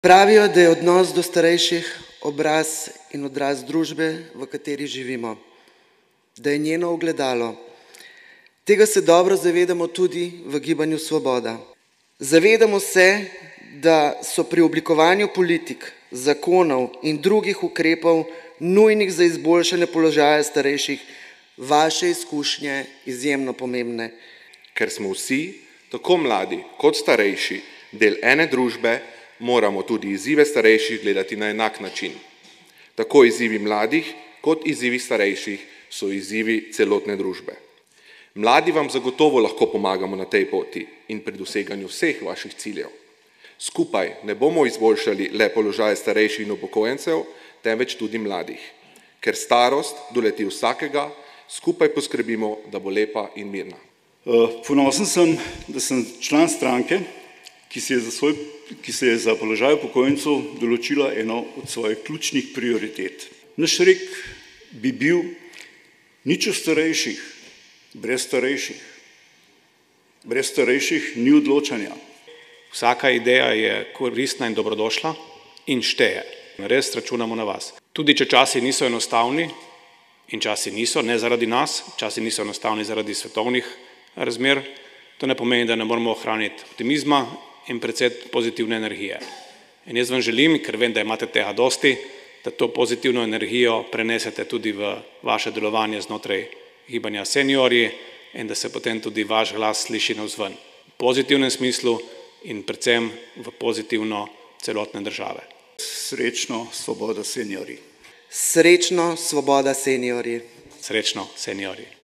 Pravijo, da je odnos do starejših obraz in odraz družbe, v kateri živimo, da je njeno ogledalo. Tega se dobro zavedamo tudi v Gibanju Svoboda. Zavedamo se, da so pri oblikovanju politik, zakonov in drugih ukrepov nujnih za izboljšanje položaja starejših vaše izkušnje izjemno pomembne. Ker smo vsi, tako mladi kot starejši, del ene družbe, moramo tudi izzive starejših gledati na enak način. Tako izzivi mladih kot izzivi starejših so izzivi celotne družbe. Mladi vam zagotovo lahko pomagamo na tej poti in pri doseganju vseh vaših ciljev. Skupaj ne bomo izboljšali le položaja starejših in upokojencev, temveč tudi mladih. Ker starost doleti vsakega, skupaj poskrbimo, da bo lepa in mirna. Ponosen sem, da sem član stranke, ki se je za položaj upokojencev določila eno od svojih ključnih prioritet. Naš rek bi bil nič o starejših, brez starejših. Brez starejših ni odločanja. Vsaka ideja je koristna in dobrodošla in šteje. Res računamo na vas. Tudi če časi niso enostavni, in časi niso, ne zaradi nas, časi niso enostavni zaradi svetovnih razmer, to ne pomeni, da ne moramo ohraniti optimizma in predvsem pozitivne energije. In jaz vam želim, ker vem, da imate tega dosti, da to pozitivno energijo prenesete tudi v vaše delovanje znotraj Gibanja Seniorji in da se potem tudi vaš glas sliši navzven. V pozitivnem smislu in predvsem v pozitivno celotne države. Srečno, Svoboda, Seniorji. Srečno, Svoboda, Seniorji. Srečno, Seniorji.